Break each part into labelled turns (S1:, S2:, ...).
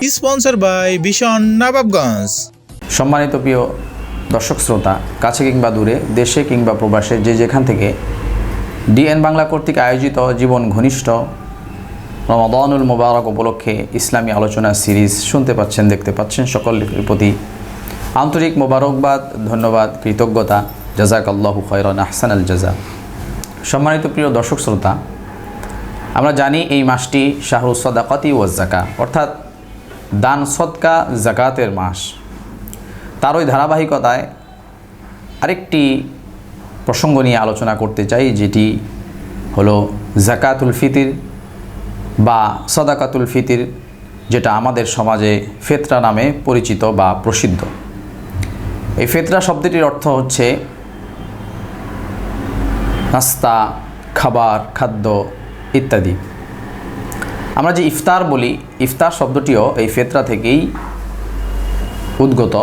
S1: Sponsor by ভীষণ নবাবগঞ্জ।
S2: সম্মানিত প্রিয় দর্শক শ্রোতা, কাছে কিংবা দূরে, দেশে কিংবা প্রবাসে, যে যেখান থেকে ডিএন বাংলা কর্তৃক আয়োজিত জীবন ঘনিষ্ঠ রমাদানুল মুবারক উপলক্ষে ইসলামী আলোচনা সিরিজ শুনতে পাচ্ছেন, দেখতে পাচ্ছেন, সকলের প্রতি আন্তরিক মোবারকবাদ, ধন্যবাদ, কৃতজ্ঞতা। জাযাকাল্লাহু খায়রান আহসানাল জাযা। সম্মানিত প্রিয় দর্শক শ্রোতা, আমরা জানি এই মাসটি শাহরুস সাদাকাতি ওয়াজ যাকা, অর্থাৎ দান সদকা জাকাতের মাস। তারই ধারাবাহিকতায় আরেকটি প্রসঙ্গ নিয়ে আলোচনা করতে চাই, যেটি হলো জাকাতুল ফিতির বা সাদাকাতুল ফিতির, যেটা আমাদের সমাজে ফিতরা নামে পরিচিত বা প্রসিদ্ধ। এই ফিতরা শব্দটির অর্থ হচ্ছে নাস্তা, খাবার, খাদ্য ইত্যাদি। আমরা যে ইফতার বলি, ইফতার শব্দটিও এই ফিতরা থেকেই উদ্গত,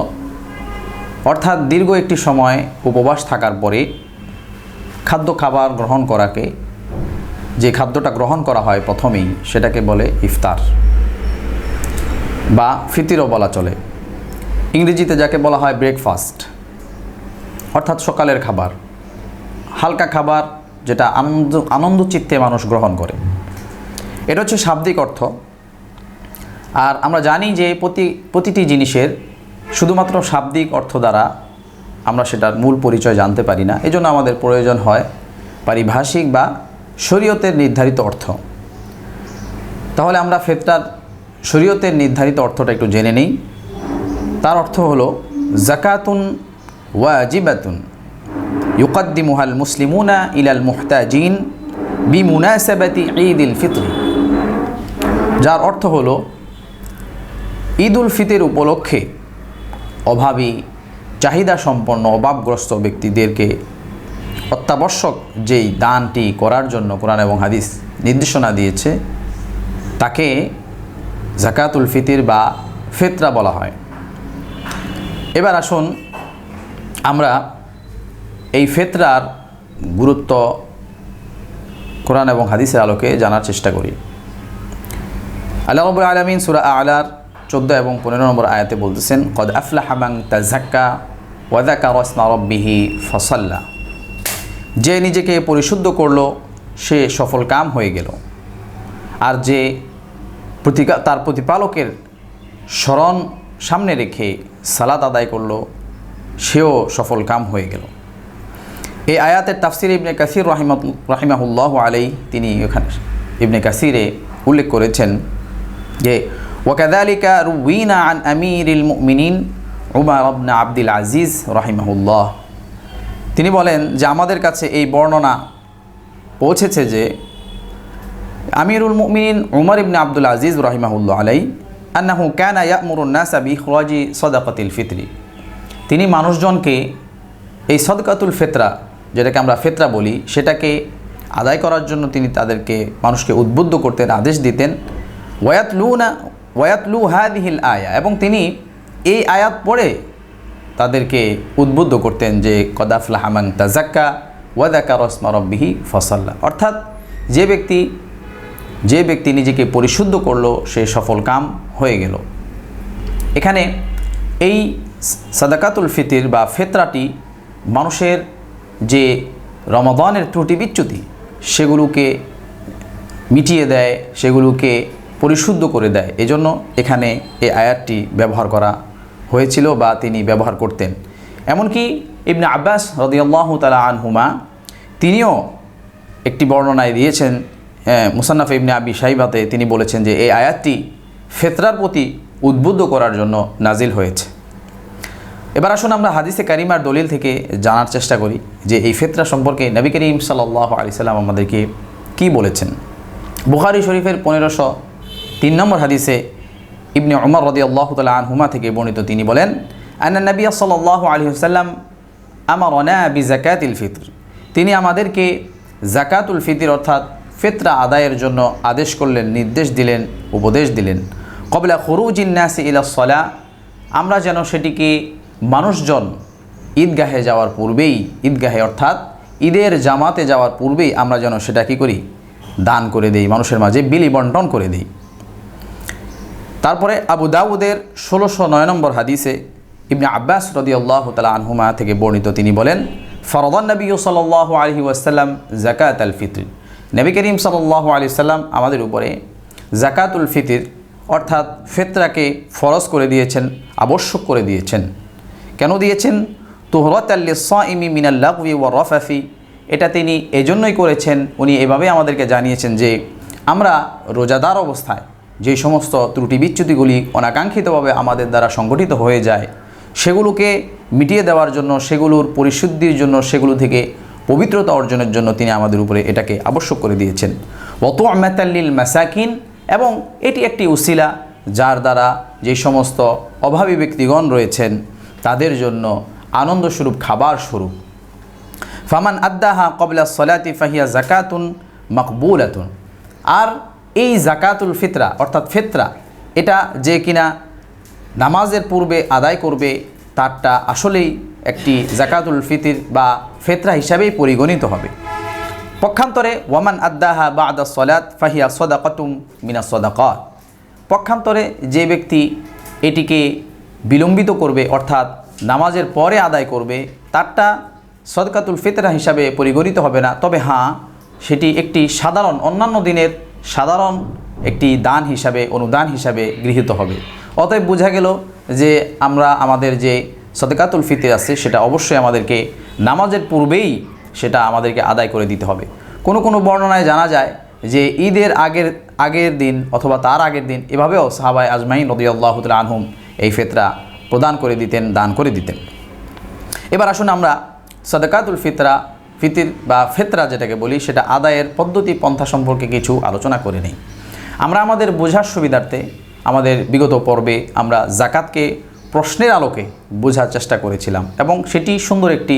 S2: অর্থাৎ দীর্ঘ একটি সময় উপবাস থাকার পরে খাবার গ্রহণ করাকে, যে খাদ্যটা গ্রহণ করা হয় প্রথমেই, সেটাকে বলে ইফতার বা ফিতিরও বলা চলে। ইংরেজিতে যাকে বলা হয় ব্রেকফাস্ট, অর্থাৎ সকালের খাবার, হালকা খাবার যেটা আনন্দ চিত্তে মানুষ গ্রহণ করে। এটা হচ্ছে শাব্দিক অর্থ। আর আমরা জানি যে প্রতিটি জিনিসের শুধুমাত্র শাব্দিক অর্থ দ্বারা আমরা সেটার মূল পরিচয় জানতে পারি না। এজন্য আমাদের প্রয়োজন হয় পারিভাষিক বা শরীয়তের নির্ধারিত অর্থ। তাহলে আমরা ফিতরার শরীয়তের নির্ধারিত অর্থটা একটু জেনে নিই। তার অর্থ হলো যাকাতুন ওয়াজিবাতুন ইউকাদ্দিমুহাল মুসলিমুনা ইলাল মুহতাজিন বিমুনাসাবাতি ঈদুল ফিতর, যার অর্থ হলো ঈদুল ফিতর উপলক্ষে অভাবী, চাহিদা সম্পন্ন, অভাবগ্রস্ত ব্যক্তিদেরকে অত্যাবশ্যক যেই দানটি করার জন্য কোরআন এবং হাদিস নির্দেশনা দিয়েছে, তাকে যাকাতুল ফিতর বা ফিতরা বলা হয়। এবার আসুন আমরা এই ফিতরার গুরুত্ব কোরআন এবং হাদিসের আলোকে জানার চেষ্টা করি। আল্লাহ রাব্বুল আলামিন সূরা আ'লার 14 এবং 15 নম্বর আয়াতে বলতেছেন, কদ আফলাহা মান তাযাক্কা ওয়া যাকারা ইসমা রাব্বিহি ফাসাল্লা, যে নিজেকে পরিশুদ্ধ করলো সে সফল কাম হয়ে গেল, আর যে তার প্রতিপালকের স্মরণ সামনে রেখে সালাত আদায় করলো সেও সফল কাম হয়ে গেল। এই আয়াতের তাফসির ইবনে কাসির রাহিমাহুল্লাহু আলাইহি, তিনি এখানে ইবনে কাসিরে উল্লেখ করেছেন যে ওয়াকাযালিকা রুবিনা আন আমিরিল মুমিনিন উমর ইবনে আব্দুল আজিজ রাহিমাহুল্লাহ, তিনি বলেন যে আমাদের কাছে এই বর্ণনা পৌঁছেছে যে আমিরুল মুমিনিন উমর ইবনে আব্দুল আজিজ রাহিমাহুল্লাহ আলাইহি আন্নাহু কানা ইয়া'মুরুন নাসা বিইখরাজি সাদাকাতিল ফিতরি, তিনি মানুষজনকে এই সাদকাতুল ফিতরা, যেটাকে আমরা ফিতরা বলি, সেটাকে আদায় করার জন্য তিনি তাদেরকে, মানুষকে উদ্বুদ্ধ করতেন, আদেশ দিতেন। ওয়ায়াতলু হাদিহিল আয়া, এবং তিনি এই আয়াত পড়ে তাদেরকে উদ্বুদ্ধ করতেন যে কদ আফলাহা মান তাযাক্কা ওয়া যাকারা ইসমা রাব্বিহি ফাসাল্লা, অর্থাৎ যে ব্যক্তি নিজেকে পরিশুদ্ধ করলো সে সফল কাম হয়ে গেল। এখানে এই সাদাকাতুল ফিতর বা ফিতরাটি মানুষের যে রমাদানের ত্রুটি বিচ্যুতি সেগুলোকে মিটিয়ে দেয়, সেগুলোকে পরিশুদ্ধ করে দেয়। এজন্য এখানে এই আয়াতটি ব্যবহার করা হয়েছিল বা তিনি ব্যবহার করতেন। এমনকি ইবনে আব্বাস রাদিয়াল্লাহু তাআলা আনহুমা, তিনিও একটি বর্ণনায় দিয়েছেন মুসান্নাফ ইবনে আবি শাইবাতে, তিনি বলেছেন যে এই আয়াতটি ফিতরার প্রতি উদ্বুদ্ধ করার জন্য নাজিল হয়েছে। এবার আসুন আমরা হাদিসে কারিমার দলিল থেকে জানার চেষ্টা করি যে এই ফিতরা সম্পর্কে নবী করিম সাল্লাল্লাহু আলাইহি সাল্লাম আমাদেরকে কি বলেছেন। বুখারী শরীফের 1503 নম্বর হাদিসে ইবনে উমর রাদিয়াল্লাহু তাআলা আনহুমা থেকে বর্ণিত, তিনি বলেন, আন্না নবী সাল্লাল্লাহু আলাইহি ওয়াসাল্লাম আমারনা বিযাকাতিল ফিতর, তিনি আমাদেরকে যাকাতুল ফিতর অর্থাৎ ফিতরা আদায়ের জন্য আদেশ করলেন, নির্দেশ দিলেন, উপদেশ দিলেন। ক্বাবলা খুরুজিন নাসি ইলা সালাহ, আমরা যেন সেটিকে মানুষজন ঈদগাহে যাওয়ার পূর্বেই, ঈদগাহে অর্থাৎ ঈদের জামাতে যাওয়ার পূর্বেই আমরা যেন সেটা কী করি, দান করে দেই, মানুষের মাঝে বিলি বন্টন করে দেই। তারপরে আবু দাউদের 1609 নম্বর হাদিসে ইবনে আব্বাস রাদিয়াল্লাহু তাআলা আনহুমা থেকে বর্ণিত, তিনি বলেন, ফরদান নবী সাল্লাল্লাহু আলাইহি ওয়াসাল্লাম যাকাতুল ফিতর, নবী করিম সাল্লাল্লাহু আলাইহি সাল্লাম আমাদের উপরে যাকাতুল ফিতর অর্থাৎ ফিতরাকে ফরজ করে দিয়েছেন, আবশ্যক করে দিয়েছেন। কেন দিয়েছেন? তুহরাতাল লিস-সাইমি মিনাল লাগwi ওয়ার রাফাফি, এটা তিনি এজন্যই করেছেন, উনি এভাবে আমাদেরকে জানিয়েছেন যে আমরা রোজাদার অবস্থায় যে সমস্ত ত্রুটি বিচ্যুতিগুলি অনাকাঙ্ক্ষিতভাবে আমাদের দ্বারা সংগঠিত হয়ে যায় সেগুলোকে মিটিয়ে দেওয়ার জন্য, সেগুলোর পরিশুদ্ধির জন্য, সেগুলো থেকে পবিত্রতা অর্জনের জন্য তিনি আমাদের উপরে এটাকে আবশ্যক করে দিয়েছেন। ওয়াতু'মাতাল লিল মাসাকিন, এবং এটি একটি উসিলা যার দ্বারা যে সমস্ত অভাবী ব্যক্তিগণ রয়েছেন তাদের জন্য আনন্দস্বরূপ, খাবার স্বরূপ। ফামান আদ্দাহা ক্বাবলা সলাতি ফাহিয়া যাকাতুন মাকবুলাতুন, আর এই যাকাতুল ফিতরা অর্থাৎ ফিতরা এটা যে কিনা নামাজের পূর্বে আদায় করবে তারটা আসলেই একটি যাকাতুল ফিতর বা ফিতরা হিসাবেই পরিগণিত হবে। পক্ষান্তরে ওয়ামান আদ্দাহা বা'দা সলাত ফাহিয়া সাদাকাতুম মিনাস সাদাকাত, পক্ষান্তরে যে ব্যক্তি এটিকে বিলম্বিত করবে অর্থাৎ নামাজের পরে আদায় করবে তারটা সদকাতুল ফিতরা হিসাবে পরিগণিত হবে না, তবে হ্যাঁ সেটি একটি সাধারণ অন্যান্য দিনের সাধারণ একটি দান হিসাবে, অনুদান হিসাবে গৃহীত হবে। অতএব বোঝা গেল যে আমরা আমাদের যে সদকাতুল ফিতর আছে সেটা অবশ্যই আমাদেরকে নামাজের পূর্বেই সেটা আমাদেরকে আদায় করে দিতে হবে। কোনো কোনো বর্ণনায় জানা যায় যে ঈদের আগের দিন অথবা তার আগের দিন এভাবেও সাহাবায়ে আজমাইন রাদিয়াল্লাহু তাআলা আনহুম এই ফিতরা প্রদান করে দিতেন, দান করে দিতেন। এবার আসুন আমরা সাদাকাতুল ফিতর বা ফিতরা যেটাকে বলি সেটা আদায়ের পদ্ধতি পন্থা সম্পর্কে কিছু আলোচনা করে নিই। আমরা আমাদের বোঝার সুবিধার্থে আমাদের বিগত পর্বে আমরা যাকাতকে প্রশ্নের আলোকে বোঝার চেষ্টা করেছিলাম এবং সেটি সুন্দর একটি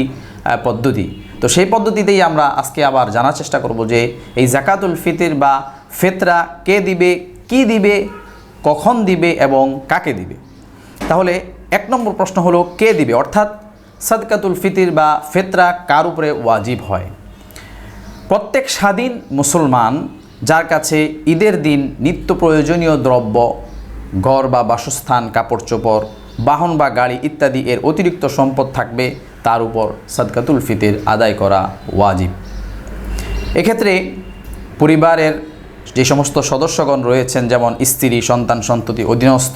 S2: পদ্ধতি। তো সেই পদ্ধতিতেই আমরা আজকে আবার জানার চেষ্টা করব যে এই যাকাতুল ফিতর বা ফিতরা কে দিবে, কি দিবে, কখন দিবে এবং কাকে দিবে। তাহলে 1 নম্বর প্রশ্ন হলো কে দিবে, অর্থাৎ সাদকাতুল ফিতর বা ফিতরা কার উপরে ওয়াজিব হয়। প্রত্যেক স্বাধীন মুসলমান যার কাছে ঈদের দিন নিত্য প্রয়োজনীয় দ্রব্য, ঘর বা বাসস্থান, কাপড় চোপড়, বাহন বা গাড়ি ইত্যাদি এর অতিরিক্ত সম্পদ থাকবে তার উপর সাদকাতুল ফিতর আদায় করা ওয়াজিব। এক্ষেত্রে পরিবারের যে সমস্ত সদস্যগণ রয়েছেন যেমন স্ত্রী, সন্তান, সন্ততি, অধীনস্থ,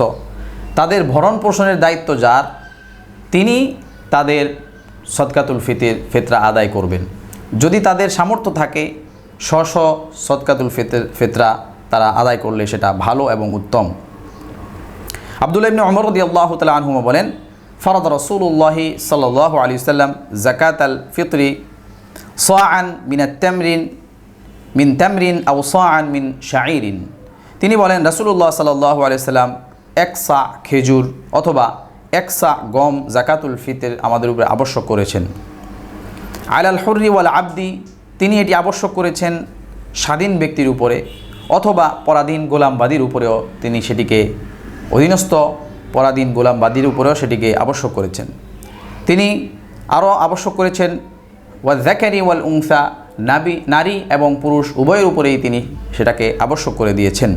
S2: তাদের ভরণ পোষণের দায়িত্ব যার, তিনি তাদের সদকাতুল ফিতরা আদায় করবেন। যদি তাদের সামর্থ্য থাকে স্ব সদকাতুল ফিতরা তারা আদায় করলে সেটা ভালো এবং উত্তম। আব্দুল্লাহ ইবনে উমর রাদিয়াল্লাহু তাআলা আনহুমা বলেন, ফরদ রাসূলুল্লাহি সাল্লাল্লাহু আলাইহি ওয়াসাল্লাম যাকাতাল ফিতরি সাআন মিন তামরিন আও সাআন মিন শাঈরিন। তিনি বলেন রাসূলুল্লাহ সাল্লাল্লাহু আলাইহি ওয়াসাল্লাম 1 সা খেজুর অথবা 1 সা গম যাকাতুল ফিতর আমাদের উপরে আবশ্যক করেছেন। আলাল হুররি ওয়াল আবদি, তিনি এটি আবশ্যক করেছেন স্বাধীন ব্যক্তির উপরে অথবা পরাধীন গোলামবাদীর উপরেও তিনি সেটিকে, অধীনস্থ পরাধীন গোলামবাদীর উপরেও সেটিকে আবশ্যক করেছেন। তিনি আরও আবশ্যক করেছেন ওয়া যাকারি ওয়াল উনসা, নারী এবং পুরুষ উভয়ের উপরেই তিনি সেটাকে আবশ্যক করে দিয়েছেন।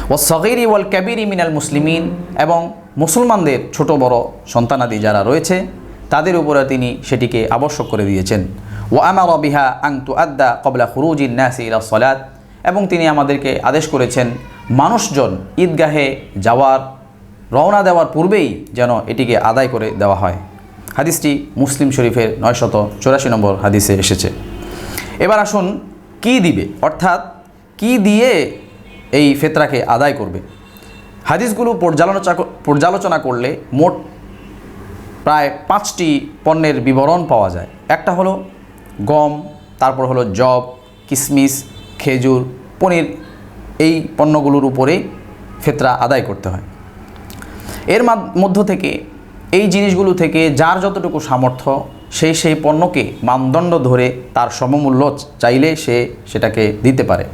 S2: ওয়া সগীরি ওয়াল কাবীরি মিনাল মুসলিমিন, এবং মুসলমানদের ছোট বড় সন্তানাদি যারা রয়েছে তাদের উপরে তিনি সেটিকে আবশ্যক করে দিয়েছেন। ওয়া আমারা বিহা আন তুআদ্দা ক্বাবলা খুরুজিন নাসি ইলা সলাত, এবং তিনি আমাদেরকে আদেশ করেছেন মানুষজন ঈদগাহে রওনা দেওয়ার পূর্বেই যেন এটিকে আদায় করে দেওয়া হয়। হাদিসটি মুসলিম শরীফের 984 নম্বর হাদিসে এসেছে। এবার আসুন কি দিবে, অর্থাৎ কি দিয়ে এই ফিতরাকে আদায় করবে। হাদিসগুলো পর্যালোচনা করলে মোট প্রায় 5টি পণ্যের বিবরণ পাওয়া যায়। একটা হলো গম, তারপর হলো জব, কিশমিশ, খেজুর, পনির, এই পণ্যগুলোর উপরে ফিতরা আদায় করতে হয়। এর মধ্য থেকে এই জিনিসগুলো থেকে যার যতটুকু সামর্থ্য সেই পণ্যকে মানদণ্ড ধরে তার সমমূল্য চাইলে সে সেটাকে দিতে পারে।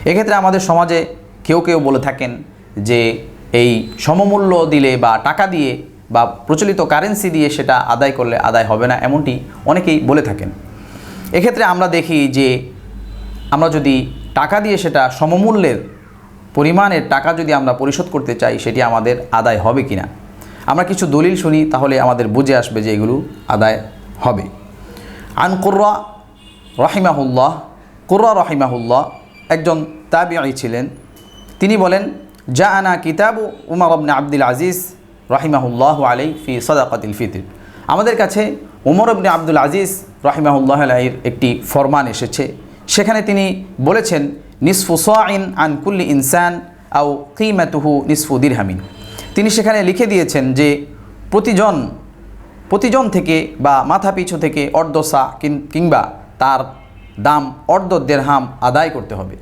S2: এক্ষেত্রে আমাদের সমাজে কেউ কেউ বলে থাকেন যে এই সমমূল্য দিলে বা টাকা দিয়ে বা প্রচলিত কারেন্সি দিয়ে সেটা আদায় করলে আদায় হবে না, এমনটি অনেকেই বলে থাকেন। এক্ষেত্রে আমরা দেখি যে আমরা যদি টাকা দিয়ে সেটা সমমূল্যের পরিমাণের টাকা যদি আমরা পরিশোধ করতে চাই সেটি আমাদের আদায় হবে কি না। আমরা কিছু দলিল শুনি, তাহলে আমাদের বুঝে আসবে যে এগুলো আদায় হবে। আন কুররা রাহিমাহুল্লাহ, কুররা রাহিমাহুল্লাহ একজন তাবিঈ ছিলেন। তিনি বলেন, জাআনা কিতাবু উমর ইবনে আব্দুল আজিজ রাহিমাহুল্লাহ আলাই ফি সাদাকাতিল ফিতর। আমাদের কাছে উমর ইবনে আব্দুল আজিজ রাহিমাহুল্লাহ আলাইহির একটি ফরমান এসেছে। সেখানে তিনি বলেছেন, নিসফু সাইন আন কুল্লি ইনসান আও কিমাতুহু নিসফু দিরহামিন। তিনি সেখানে লিখে দিয়েছেন যে প্রতিজন থেকে বা মাথা পিছু থেকে অর্ধ সা কিংবা তার দাম অর্ধ দেরহাম আদায় করতে হবে।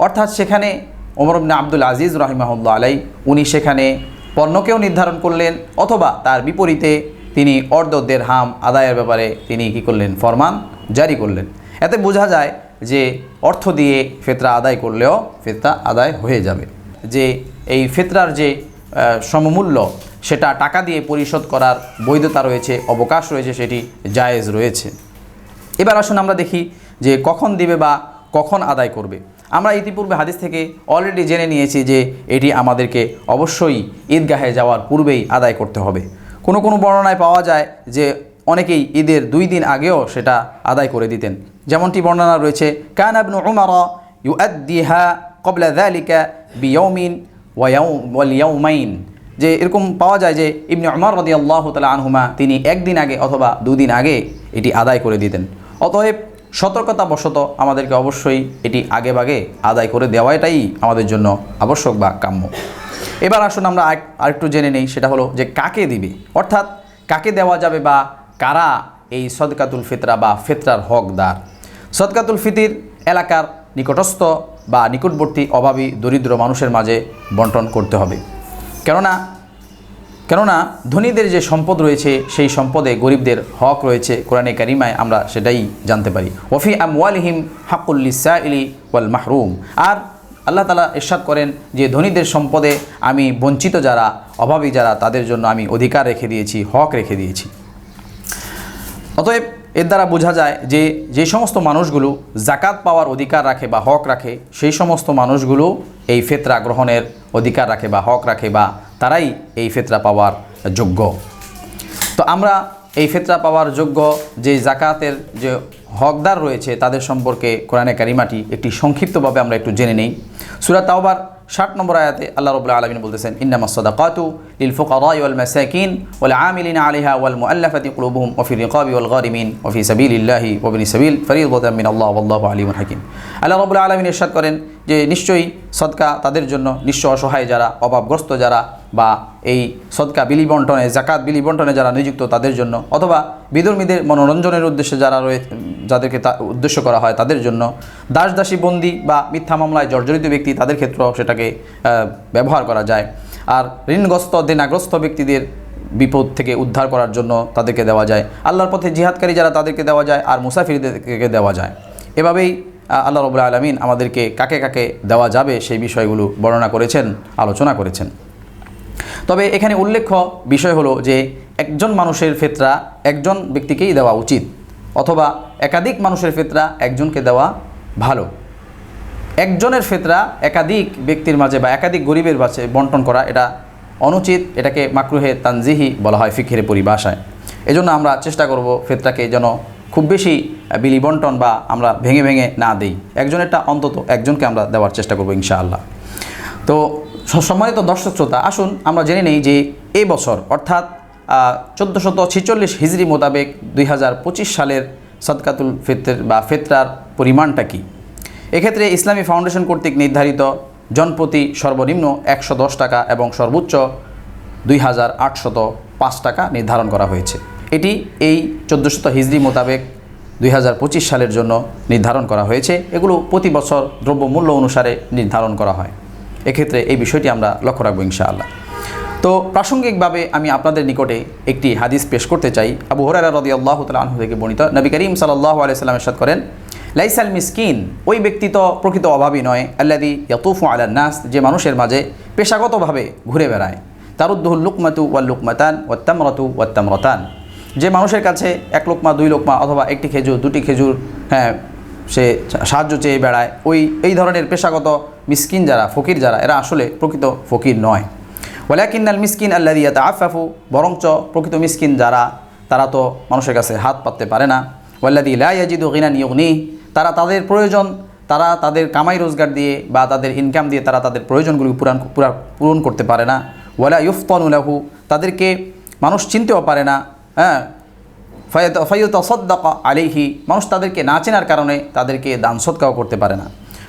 S2: অর্থাৎ সেখানে ওমর ইবনে আব্দুল আজিজ রাহিমাহুল্লাহ আলাই উনি সেখানে পণ্যকেও নির্ধারণ করলেন, অথবা তার বিপরীতে তিনি অর্ধ দেরহাম আদায়ের ব্যাপারে তিনি কী করলেন, ফরমান জারি করলেন। এতে বোঝা যায় যে অর্থ দিয়ে ফিতরা আদায় করলেও ফিতরা আদায় হয়ে যাবে, যে এই ফিতরার যে সমমূল্য সেটা টাকা দিয়ে পরিশোধ করার বৈধতা রয়েছে, অবকাশ রয়েছে, সেটি জায়েজ রয়েছে। এবার আসুন আমরা দেখি যে কখন দিবে বা কখন আদায় করবে। আমরা ইতিপূর্বে হাদিস থেকে অলরেডি জেনে নিয়েছি যে এটি আমাদেরকে অবশ্যই ঈদগাহে যাওয়ার পূর্বেই আদায় করতে হবে। কোনো কোনো বর্ণনায় পাওয়া যায় যে অনেকেই ঈদের 2 দিন আগেও সেটা আদায় করে দিতেন। যেমনটি বর্ণনা রয়েছে, কানা ইবনু উমর ইউআদ্দিহা ক্বাবলা যালিকা বিয়াউমিন ওয়া ইয়াউমাইন, যে এরকম পাওয়া যায় যে ইবনে উমর রাদিয়াল্লাহু তাআলা আনহুমা তিনি 1 দিন আগে অথবা 2 দিন আগে এটি আদায় করে দিতেন। অতএব সতর্কতাবশত আমাদেরকে অবশ্যই এটি আগেভাগে আদায় করে দেওয়াটাই আমাদের জন্য আবশ্যক বা কাম্য। এবার আসুন আমরা আরেকটু জেনে নেই, সেটা হলো যে কাকে দিবে, অর্থাৎ কাকে দেওয়া যাবে বা কারা এই সদকাতুল ফিতরা বা ফিতরার হকদার। সদকাতুল ফিতির এলাকার নিকটস্থ বা নিকটবর্তী অভাবী দরিদ্র মানুষের মাঝে বন্টন করতে হবে। কেননা ধনীদের যে সম্পদ রয়েছে সেই সম্পদে গরিবদের হক রয়েছে। কোরআনে কারিমায় আমরা সেটাই জানতে পারি, ওয়াফি আমওয়ালিহিম হাক্কুল লিসাইলি ওয়াল মাহরুম। আর আল্লাহ তাআলা ইরশাদ করেন যে ধনীদের সম্পদে আমি বঞ্চিত যারা, অভাবী যারা, তাদের জন্য আমি অধিকার রেখে দিয়েছি, হক রেখে দিয়েছি। অতএব এর দ্বারা বোঝা যায় যে যে সমস্ত মানুষগুলো জাকাত পাওয়ার অধিকার রাখে বা হক রাখে, সেই সমস্ত মানুষগুলো এই ফিতরা গ্রহণের অধিকার রাখে বা হক রাখে, বা তারাই এই ফিতরা পাওয়ার যোগ্য। তো আমরা এই ফিতরা পাওয়ার যোগ্য যে জাকাতের যে হকদার রয়েছে তাদের সম্পর্কে কোরআনে কারিমাটি একটি সংক্ষিপ্তভাবে আমরা একটু জেনে নেই। সূরা তাওবার 60 নম্বর আয়াতে আল্লাহ রাব্বুল আলামিন বলতেছেন, ইন্নামাস সাদাকাতু লিল ফুকারাই ওয়াল মাসাকিন ওয়াল আমিলিনা আলাইহা ওয়াল মুআল্লাফাতি কুলুবুহুম ওয়া ফির রিকাবি ওয়াল গারিমিন ওয়া ফি সাবিলিল্লাহি ওয়া ইবনিস সাবিল ফরিদাতাম মিনাল্লাহি ওয়াল্লাহু আলিমুল হাকিম। আল্লাহ রাব্বুল আলামিন ইরশাদ করেন যে নিশ্চয়ই সদকা তাদের জন্য, নিশ্চয় অসহায় যারা, অভাবগ্রস্ত যারা, বা এই সদকা বিলি বন্টনে, জাকাত বিলি বন্টনে যারা নিযুক্ত তাদের জন্য, অথবা বিধর্মীদের মনোরঞ্জনের উদ্দেশ্যে যারা রয়েছে, যাদেরকে উদ্দেশ্য করা হয় তাদের জন্য, দাস দাসী বন্দী বা মিথ্যা মামলায় জর্জরিত ব্যক্তি তাদের ক্ষেত্রেও সেটাকে ব্যবহার করা যায়। আর ঋণগ্রস্ত দেনাগ্রস্ত ব্যক্তিদের বিপদ থেকে উদ্ধার করার জন্য তাদেরকে দেওয়া যায়। আল্লাহর পথে জিহাদকারী যারা তাদেরকে দেওয়া যায়, আর মুসাফিরদেরকে দেওয়া যায়। এভাবেই আল্লাহ রাব্বুল আলামিন আমাদেরকে কাকে কাকে দেওয়া যাবে সেই বিষয়গুলো বর্ণনা করেছেন, আলোচনা করেছেন। তবে এখানে উল্লেখ্য বিষয় হলো যে একজন মানুষের ফিতরা একজন ব্যক্তিকেই দেওয়া উচিত, অথবা একাধিক মানুষের ফিতরা একজনকে দেওয়া ভালো। একজনের ফিতরা একাধিক ব্যক্তির মাঝে বা একাধিক গরিবের মাঝে বন্টন করা এটা অনুচিত, এটাকে মাকরুহে তানজিহি বলা হয় ফিকহের পরিভাষায়। এজন্য আমরা চেষ্টা করব ফিতরাকে যেন খুব বেশি বিলি বন্টন বা আমরা ভেঙে ভেঙে না দেই, একজনেরটা অন্তত একজনকে আমরা দেওয়ার চেষ্টা করব ইনশাআল্লাহ। তো সম্মানিত দর্শক শ্রোতা, আসুন আমরা জেনে নেই যে এই বছর অর্থাৎ 1446 হিজরি মোতাবেক 2025 সালের সদকাতুল ফিতর বা ফিতরার পরিমাণটা কী। এক্ষেত্রে ইসলামী ফাউন্ডেশন কর্তৃক নির্ধারিত জনপ্রতি সর্বনিম্ন 110 টাকা এবং সর্বোচ্চ 2805 টাকা নির্ধারণ করা হয়েছে। এটি এই 1400 হিজরি মোতাবেক 2025 সালের জন্য নির্ধারণ করা হয়েছে। এগুলো প্রতি বছর দ্রব্যমূল্য অনুসারে নির্ধারণ করা হয়। এক্ষেত্রে এই বিষয়টি আমরা লক্ষ্য রাখবো ইনশাআল্লাহ। তো প্রাসঙ্গিকভাবে আমি আপনাদের নিকটে একটি হাদিস পেশ করতে চাই। আবু হুরায়রা রাদিয়াল্লাহু তাআলা আনহু থেকে বর্ণিত, নবী করিম সাল্লাল্লাহু আলাইহি সাল্লাম ইরশাদ করেন, লাইসাল মিসকিন, ওই ব্যক্তি তো প্রকৃত অভাবী নয়, আল্লাযী ইয়াতুফু আলান নাস, যে মানুষের মাঝে পেশাগতভাবে ঘুরে বেড়ায়, তারুদ্দুহুল লুকমাতু ওয়াল লুকমাতান ওয়াত তামরাতু ওয়াত তামরাতান, যে মানুষের কাছে 1 লোকমা 2 লোকমা অথবা 1টি খেজুর 2টি খেজুর সে সাহায্য চেয়ে বেড়ায়, এই ধরনের পেশাগত মিসকিন যারা, ফকির যারা, এরা আসলে প্রকৃত ফকির নয়। ওয়ালাকিন্নাল মিসকিন আল্লাযী ইয়াতাআফফাফু, বরঞ্চ প্রকৃত মিসকিন যারা, তারা তো মানুষের কাছে হাত পাততে পারে না। ওয়াল্লাযী লা ইয়াজিদু গিনান ইউগনিহ, তারা তাদের প্রয়োজন, তারা তাদের কামাই রোজগার দিয়ে বা তাদের ইনকাম দিয়ে তারা তাদের প্রয়োজনগুলি পূরণ করতে পারে না। ওয়ালা ইউফতানু লাহু, তাদেরকে মানুষ চিনতেও পারে না। হ্যাঁ, ফায়ুতাসাদ্দাকা আলাইহি, মানুষ তাদেরকে না চেনার কারণে তাদেরকে দান সদকাও করতে পারে না।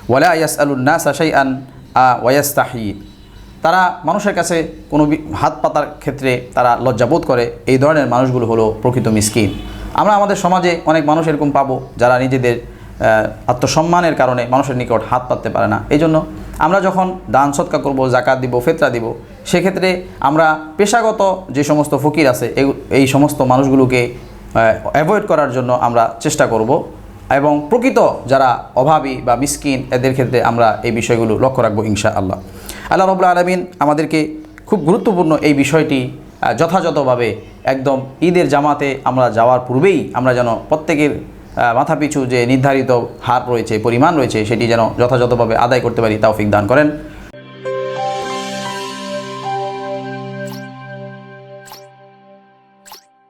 S2: ওয়ালা ইয়াসআলুন নাসা শাইআন ওয়ায়াস্তাহি, তারা মানুষের কাছে কোনো হাত পাতার ক্ষেত্রে তারা লজ্জাবোধ করে। এই ধরনের মানুষগুলো হলো প্রকৃত মিসকিন। আমরা আমাদের সমাজে অনেক মানুষ এরকম পাবো যারা নিজেদের আত্মসম্মানের কারণে মানুষের নিকট হাত পাততে পারে না। এই জন্য আমরা যখন দান সদকা করব, জাকাত দিব, ফিতরা দিব, সেক্ষেত্রে আমরা পেশাগত যে সমস্ত ফকির আছে এই সমস্ত মানুষগুলোকে অ্যাভয়েড করার জন্য আমরা চেষ্টা করব, এবং প্রকৃত যারা অভাবী বা মিসকিন এদের ক্ষেত্রে আমরা এই বিষয়গুলো লক্ষ্য রাখবো ইনশাআল্লাহ। আল্লাহ রাব্বুল আলামিন আমাদেরকে খুব গুরুত্বপূর্ণ এই বিষয়টি যথাযথভাবে একদম ঈদের জামাতে আমরা যাওয়ার পূর্বেই আমরা যেন প্রত্যেকের মাথাপিছু যে নির্ধারিত হার রয়েছে, পরিমাণ রয়েছে, সেটি যেন যথাযথভাবে আদায় করতে পারি, তৌফিক দান করেন।